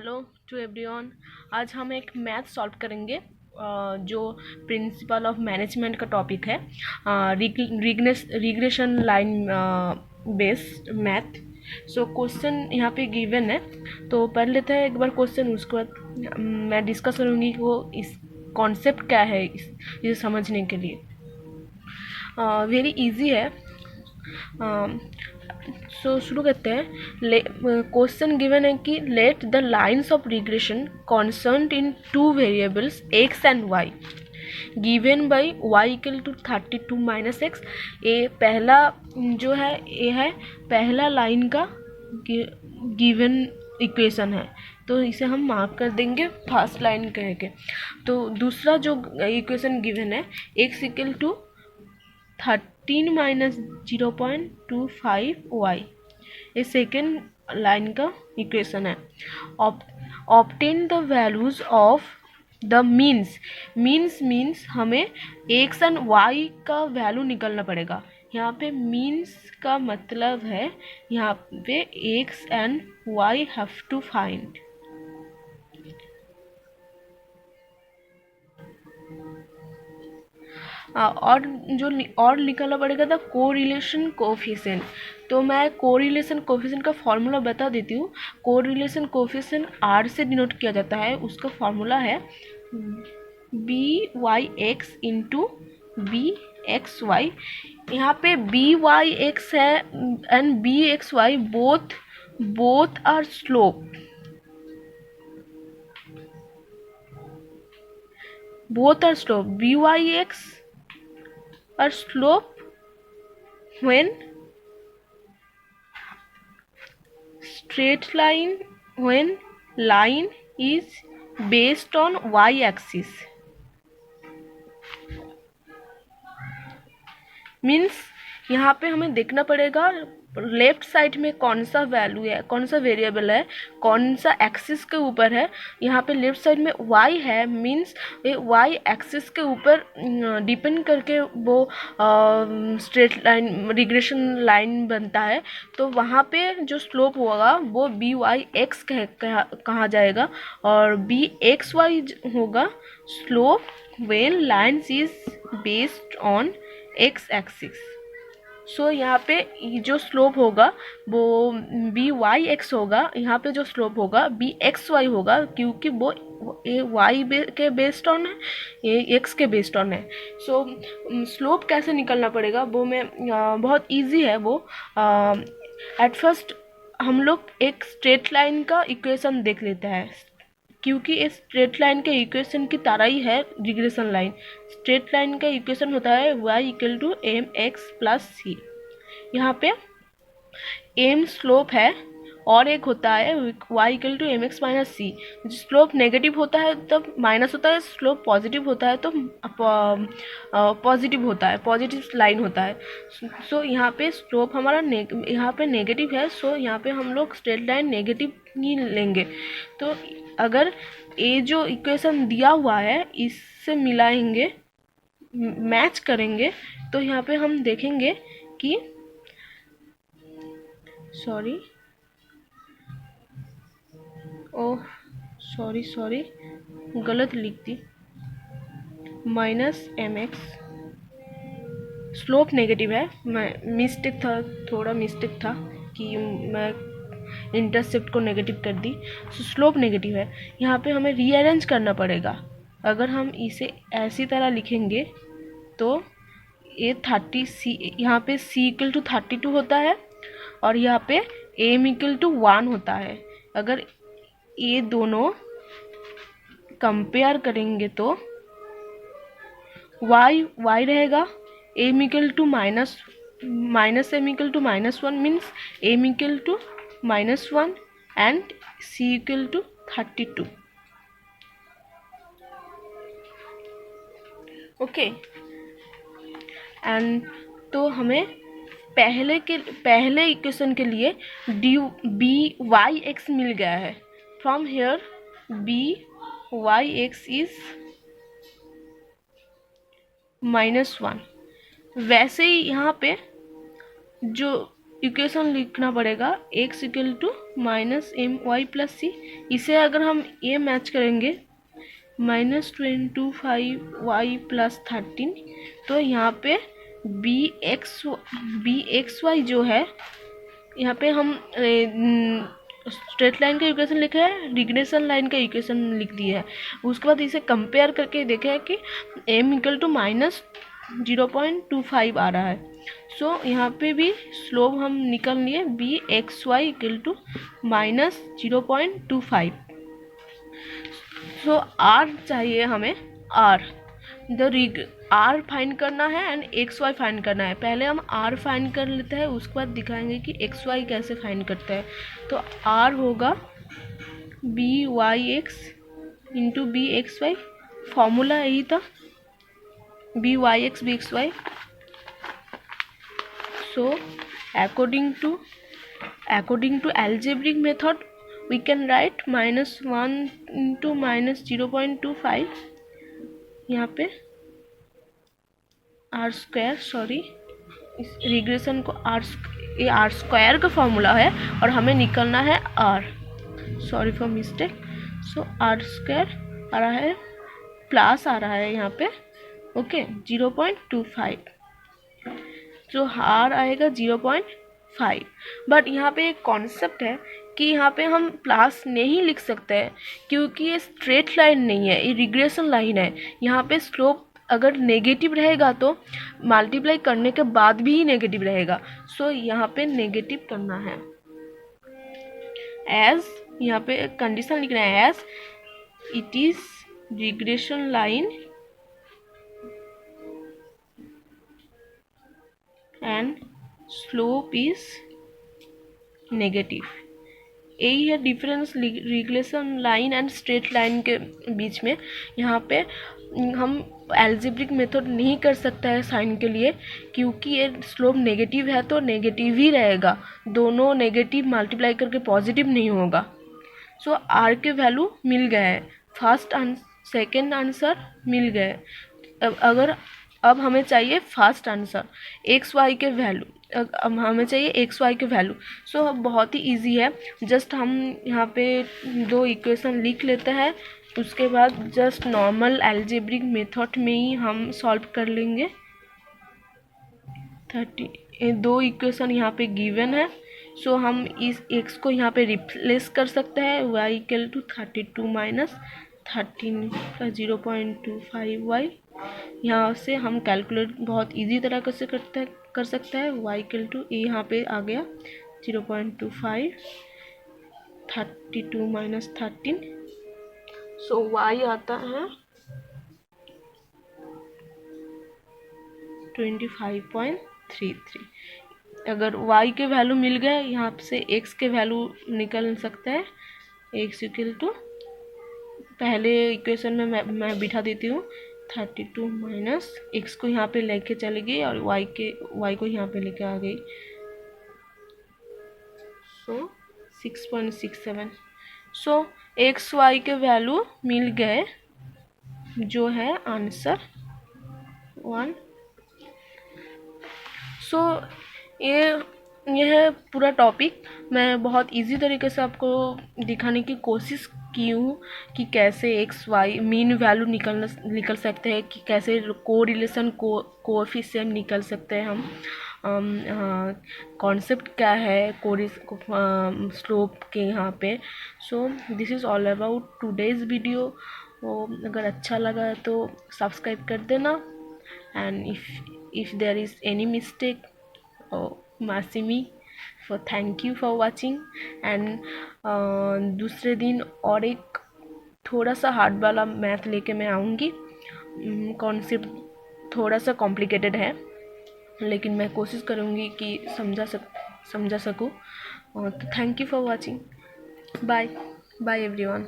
Hello to everyone. आज हम एक मैथ सॉल्व करेंगे जो प्रिंसिपल ऑफ मैनेजमेंट का टॉपिक है। Regression line based math. So question यहाँ पे गिवन है, तो पढ़ लेते हैं एक बार क्वेश्चन। उसके बाद मैं डिस्कस करूँगी कि वो इस कॉन्सेप्ट क्या है इसे समझने के लिए। वेरी इजी है। सो शुरू करते हैं। क्वेश्चन गिवन है कि let the lines of regression concern in two variables X and Y given by Y equal to 32 minus X. ये पहला जो है, ये है पहला लाइन का गिवन इक्वेशन है, तो इसे हम मार्क कर देंगे फर्स्ट लाइन कह के। तो दूसरा जो इक्वेशन गिवन है एक्स इक्वल टू 13 माइनस 0.25 वाई, ये सेकेंड लाइन का इक्वेशन है। Obtain the values of the means हमें एक्स एंड वाई का वैल्यू निकलना पड़ेगा। यहाँ पे मीन्स का मतलब है यहाँ पे X and Y have to find. और जो और निकालना पड़ेगा था कोरिलेशन कोफिशिएंट। तो मैं कोरिलेशन कोफिशिएंट का फॉर्मूला बता देती हूँ। कोरिलेशन कोफिशिएंट आर से डिनोट किया जाता है। उसका फॉर्मूला है B Y X into B x Y. यहाँ पे बी वाई एक्स है and B x Y both are slope. both are slope. Byx are slope when when line is based on y axis, means यहाँ पे हमें देखना पड़ेगा left side में कौन सा वैल्यू है, कौन सा वेरिएबल है, कौन सा एक्सिस के ऊपर है। यहाँ पे लेफ्ट साइड में y है, मीन्स y एक्सिस के ऊपर डिपेंड करके वो स्ट्रेट लाइन रिग्रेशन लाइन बनता है। तो वहाँ पे जो स्लोप होगा वो बी वाई एक्स कहा जाएगा और बी एक्स वाई होगा slope when lines is based on x axis. So यहाँ पे जो स्लोप होगा वो बी वाई एक्स होगा, यहाँ पे जो स्लोप होगा बी एक्स वाई होगा, क्योंकि वो वाई के बेस्ड ऑन है, ये एक्स के बेस्ड ऑन है। सो स्लोप कैसे निकलना पड़ेगा वो मैं बहुत इजी है वो। एट फर्स्ट हम लोग एक स्ट्रेट लाइन का इक्वेशन देख लेते हैं, क्योंकि इस स्ट्रेट लाइन के इक्वेशन की तरह ही है रिग्रेशन लाइन। स्ट्रेट लाइन का इक्वेशन होता है y equal to M x plus c. यहाँ पे एम स्लोप है और एक होता है y equal to M X minus C. Slope negative होता है तब माइनस होता है, स्लोप पॉजिटिव होता है तो पॉजिटिव होता है, पॉजिटिव लाइन होता है। सो यहाँ पे स्लोप हमारा यहाँ पे नेगेटिव है, सो यहाँ पे हम लोग स्ट्रेट लाइन नेगेटिव ही लेंगे। तो अगर ये जो इक्वेशन दिया हुआ है इससे मिलाएंगे, मैच करेंगे, तो यहाँ पे हम देखेंगे कि सॉरी गलत लिख दी। Minus m x slope negative है, मैं मिस्टेक था, थोड़ा मिस्टेक था कि मैं इंटरसेप्ट को नेगेटिव कर दी। सो स्लोप नेगेटिव है, यहाँ पे हमें रीअरेंज करना पड़ेगा। अगर हम इसे ऐसी तरह लिखेंगे तो ये 30 सी, यहाँ पे c इक्वल टू 32 होता है और यहाँ पे m इक्वल टू 1 होता है। अगर ये दोनों कंपेयर करेंगे तो y रहेगा m equal to minus m equal to -1 means m equal to -1 and c equal to 32। Okay and तो हमें पहले इक्वेशन के लिए बी वाई एक्स मिल गया है। From here B Y X is -1। वैसे ही यहाँ पे जो इक्वेशन लिखना पड़ेगा x equal to minus m y plus c. इसे अगर हम ये मैच करेंगे -25y प्लस 13, तो यहाँ पे बी एक्स वाई जो है, यहाँ पे हम स्ट्रेट लाइन का इक्वेशन लिखा है, रिग्रेशन लाइन का इक्वेशन लिख दिया है। उसके बाद इसे कंपेयर करके देखा है कि m इक्वल टू -0.25 आ रहा है। सो यहाँ पे भी स्लोप हम निकल लिए B x Y equal to -0.25। So r चाहिए हमें, r r फाइंड करना है एंड एक्स वाई फाइंड करना है। पहले हम r फाइंड कर लेते हैं, उसके बाद दिखाएंगे कि एक्स वाई कैसे फाइंड करते हैं। तो r होगा B Y X into B x Y, formula यही था, B Y X B x Y. So according to algebraic method we can write -1 into -0.25, यहाँ पे आर स्क्वायर, सॉरी इस रिग्रेशन को ये आर स्क्वायर का फॉर्मूला है और हमें निकलना है r, sorry for mistake. So r square आ रहा है प्लस आ रहा है यहाँ पे, ओके 0.25, जो आर आएगा 0.5। बट यहाँ पे एक कॉन्सेप्ट है कि यहाँ पे हम प्लस नहीं लिख सकते हैं क्योंकि ये स्ट्रेट लाइन नहीं है, ये रिग्रेशन लाइन है। यहाँ पे स्लोप अगर नेगेटिव रहेगा तो मल्टीप्लाई करने के बाद भी नेगेटिव रहेगा। सो यहाँ पे नेगेटिव करना है, एज यहाँ पे कंडीशन लिखना है as it is regression line and slope is negative. यही है difference regression line and straight line के बीच में। यहाँ पे हम एल्जेब्रिक मेथड नहीं कर सकता है साइन के लिए, क्योंकि ये स्लोप नेगेटिव है तो नेगेटिव ही रहेगा, दोनों नेगेटिव मल्टीप्लाई करके पॉजिटिव नहीं होगा। सो आर के वैल्यू मिल गए हैं, फर्स्ट सेकेंड आंसर मिल गए। अब हमें चाहिए फर्स्ट आंसर एक्स वाई के वैल्यू, हमें चाहिए एक्स वाई के वैल्यू। सो अब बहुत ही इजी है, जस्ट हम यहाँ पे दो इक्वेशन लिख लेते हैं, उसके बाद जस्ट नॉर्मल अलजेब्रिक मेथड में ही हम सॉल्व कर लेंगे। 2 इक्वेशन यहाँ पे गिवन है। सो हम इस x को यहाँ पे रिप्लेस कर सकते हैं, y इक्वल टू 32 माइनस 13 का 0.25y। यहाँ से हम कैलकुलेट बहुत इजी तरह से कर सकते हैं। y इक्वल टू यहाँ पे आ गया 0.25, 32 माइनस 13, सो y आता है 25.33। अगर y के वैल्यू मिल गए, यहाँ से x के वैल्यू निकल सकते हैं। x इक्वल टू पहले इक्वेशन में मैं बिठा देती हूँ 32 माइनस x को यहाँ पे लेके चली गई और y को यहाँ पे लेके आ गई, सो 6.67। सो एक्स वाई के वैल्यू मिल गए, जो है आंसर 1। सो ये है पूरा टॉपिक। मैं बहुत इजी तरीके से आपको दिखाने की कोशिश की हूँ कि कैसे एक्स वाई मीन वैल्यू निकल सकते हैं, कि कैसे कोरिलेशन कोएफिशिएंट निकल सकते हैं हम, कॉन्सेप्ट क्या है स्लोप के यहाँ पे। So this is all about today's video. अगर अच्छा लगा तो सब्सक्राइब कर देना, and if there is any mistake, mercy me, for thank you for watching। and दूसरे दिन और एक थोड़ा सा हार्ड वाला मैथ लेके मैं आऊँगी। कॉन्सेप्ट थोड़ा सा कॉम्प्लिकेटेड है, लेकिन मैं कोशिश करूँगी कि समझा सकूँ। तो thank you for watching, bye bye everyone.